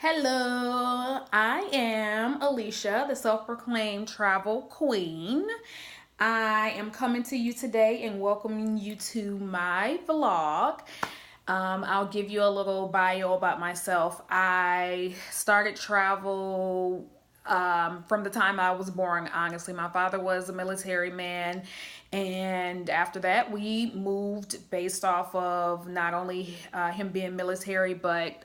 Hello, I am Alicia, the self proclaimed travel queen. I am coming to you today and welcoming you to my vlog. I'll give you a little bio about myself. I started travel from the time I was born, honestly. My father was a military man, and after that, we moved based off of not only him being military, but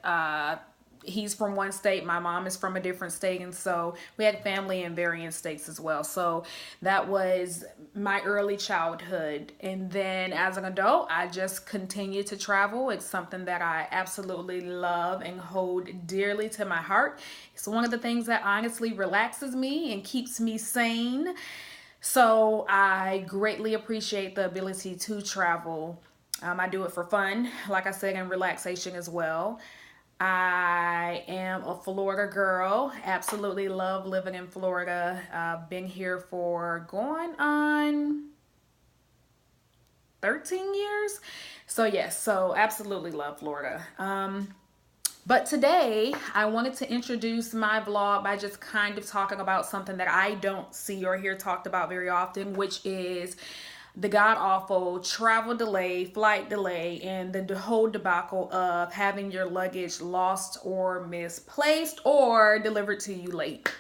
he's from one state, my mom is from a different state, and so we had family in various states as well. So that was my early childhood, and then as an adult I just continued to travel. It's something that I absolutely love and hold dearly to my heart. It's one of the things that honestly relaxes me and keeps me sane. So I greatly appreciate the ability to travel. I do it for fun, like I said, and relaxation as well. I am a Florida girl. Absolutely love living in Florida. I've been here for going on 13 years. So yes, so absolutely love Florida. But today I wanted to introduce my vlog by just kind of talking about something that I don't see or hear talked about very often, which is the god awful travel delay, flight delay, and the whole debacle of having your luggage lost or misplaced or delivered to you late.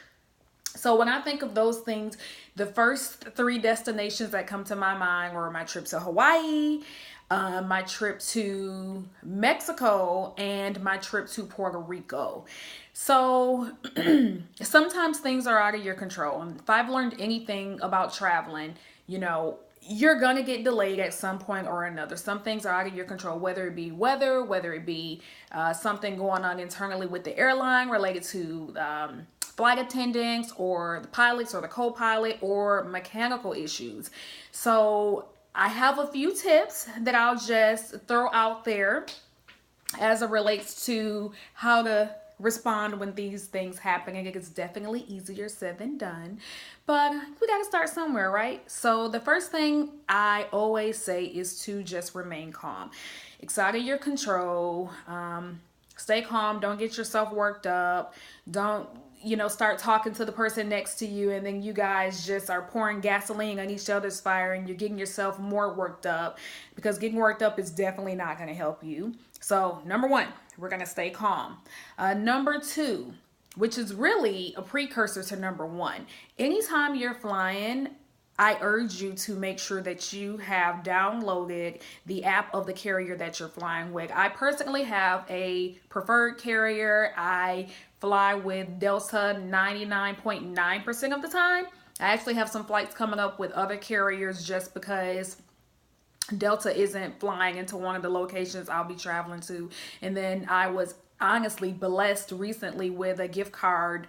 So when I think of those things, the first three destinations that come to my mind were my trip to Hawaii, my trip to Mexico, and my trip to Puerto Rico. So sometimes things are out of your control. And if I've learned anything about traveling, you're gonna get delayed at some point or another. Some things are out of your control, whether it be weather, whether it be something going on internally with the airline related to flight attendants or the pilots or the co-pilot or mechanical issues. So I have a few tips that I'll just throw out there as it relates to how to respond when these things happen. And it's definitely easier said than done, but we got to start somewhere, right? So the first thing I always say is to just remain calm. It's out of your control. Stay calm. Don't get yourself worked up. Don't start talking to the person next to you, and then you guys just are pouring gasoline on each other's fire, and you're getting yourself more worked up, because getting worked up is definitely not going to help you. So number one, we're going to stay calm. Number two, which is really a precursor to number one, anytime you're flying, I urge you to make sure that you have downloaded the app of the carrier that you're flying with. I personally have a preferred carrier. I fly with Delta 99.9% of the time. I actually have some flights coming up with other carriers just because Delta isn't flying into one of the locations I'll be traveling to. And then I was honestly blessed recently with a gift card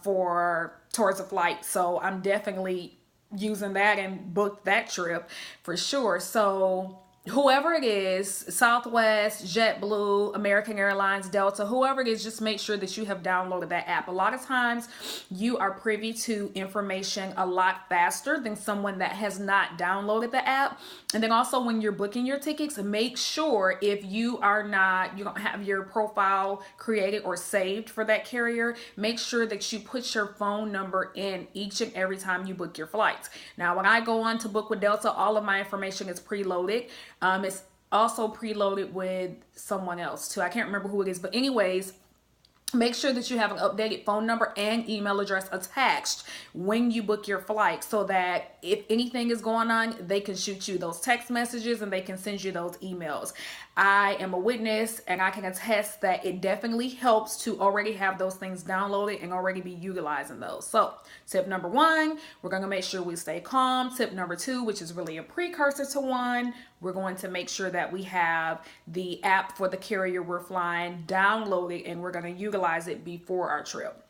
for towards a flight. So I'm definitely using that and booked that trip for sure. So whoever it is, Southwest, JetBlue, American Airlines, Delta, whoever it is, just make sure that you have downloaded that app. A lot of times you are privy to information a lot faster than someone that has not downloaded the app. And then also when you're booking your tickets, make sure if you don't have your profile created or saved for that carrier, make sure that you put your phone number in each and every time you book your flights. Now, when I go on to book with Delta, all of my information is preloaded. It's also preloaded with someone else too. I can't remember who it is, but anyways, make sure that you have an updated phone number and email address attached when you book your flight, so that if anything is going on, they can shoot you those text messages and they can send you those emails. I am a witness and I can attest that it definitely helps to already have those things downloaded and already be utilizing those. So tip number one, we're going to make sure we stay calm. Tip number two, which is really a precursor to one, we're going to make sure that we have the app for the carrier we're flying downloaded, and we're going to utilize it before our trip.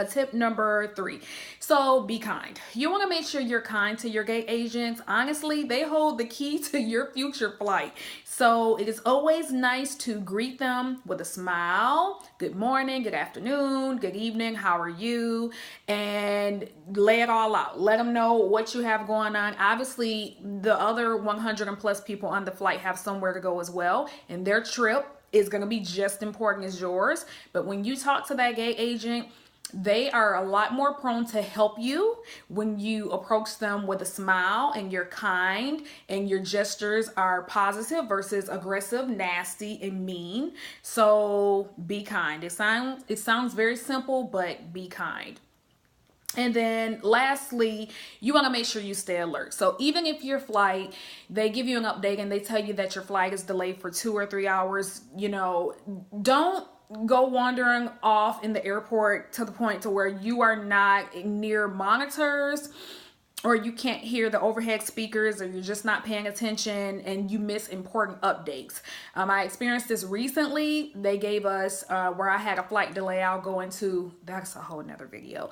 Tip number three. So be kind. You want to make sure you're kind to your gate agents. Honestly, they hold the key to your future flight. So it is always nice to greet them with a smile. Good morning, good afternoon, good evening, how are you? And lay it all out. Let them know what you have going on. Obviously, the other 100 and plus people on the flight have somewhere to go as well, and their trip is going to be just important as yours. But when you talk to that gate agent, they are a lot more prone to help you when you approach them with a smile and you're kind and your gestures are positive versus aggressive, nasty, and mean. So be kind. It sounds very simple, but be kind. And then lastly, you want to make sure you stay alert. So even if your flight, they give you an update and they tell you that your flight is delayed for 2 or 3 hours, don't go wandering off in the airport to the point to where you are not near monitors, or you can't hear the overhead speakers, or you're just not paying attention and you miss important updates. I experienced this recently. They gave us, where I had a flight delay, I'll go into, that's a whole nother video.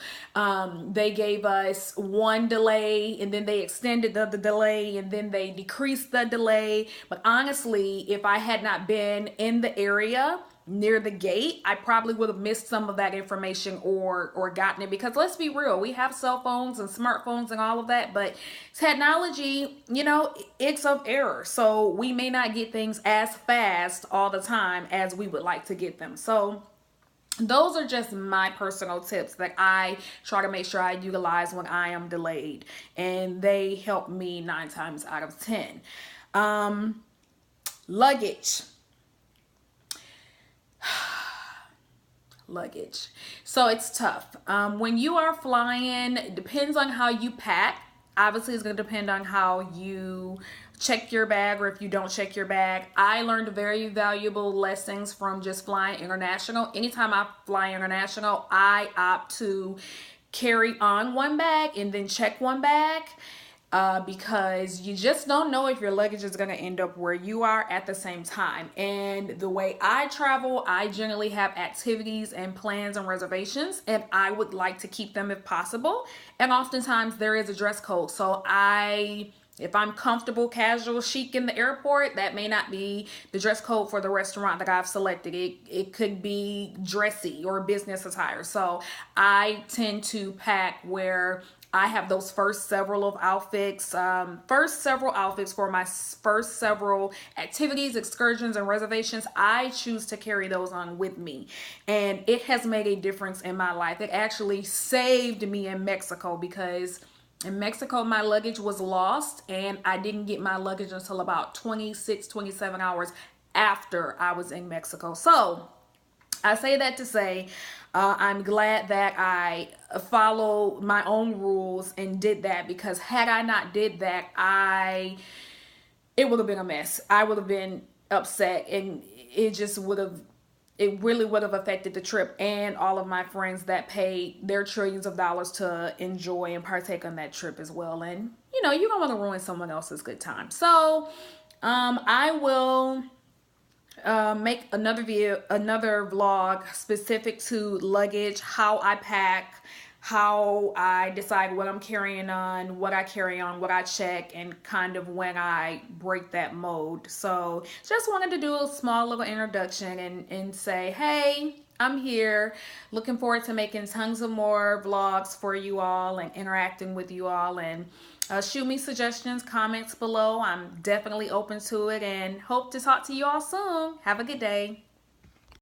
They gave us one delay and then they extended the delay and then they decreased the delay. But honestly, if I had not been in the area near the gate, I probably would have missed some of that information or gotten it, because let's be real, we have cell phones and smartphones and all of that, but technology, it's of error. So we may not get things as fast all the time as we would like to get them. So those are just my personal tips that I try to make sure I utilize when I am delayed, and they help me 9 times out of 10. Luggage. Luggage. So it's tough. When you are flying, it depends on how you pack. Obviously, it's going to depend on how you check your bag, or if you don't check your bag. I learned very valuable lessons from just flying international. Anytime I fly international, I opt to carry on one bag and then check one bag. Because you just don't know if your luggage is going to end up where you are at the same time. And the way I travel, I generally have activities and plans and reservations, and I would like to keep them if possible. And oftentimes there is a dress code. So if I'm comfortable, casual, chic in the airport, that may not be the dress code for the restaurant that I've selected. It could be dressy or business attire. So I tend to pack where I have those first several outfits for my first several activities, excursions, and reservations. I choose to carry those on with me. And it has made a difference in my life. It actually saved me in Mexico, because in Mexico, my luggage was lost and I didn't get my luggage until about 26, 27 hours after I was in Mexico. So I say that to say, I'm glad that I follow my own rules and did that, because had I not did that, it would have been a mess. I would have been upset, and it really would have affected the trip and all of my friends that paid their trillions of dollars to enjoy and partake on that trip as well. And you don't want to ruin someone else's good time. So I will make another vlog specific to luggage, how I pack, how I decide what I'm carrying on, what I carry on, what I check, and kind of when I break that mode. So just wanted to do a small little introduction and say, hey, I'm here. Looking forward to making tons of more vlogs for you all and interacting with you all. And shoot me suggestions, comments below. I'm definitely open to it, and hope to talk to you all soon. Have a good day.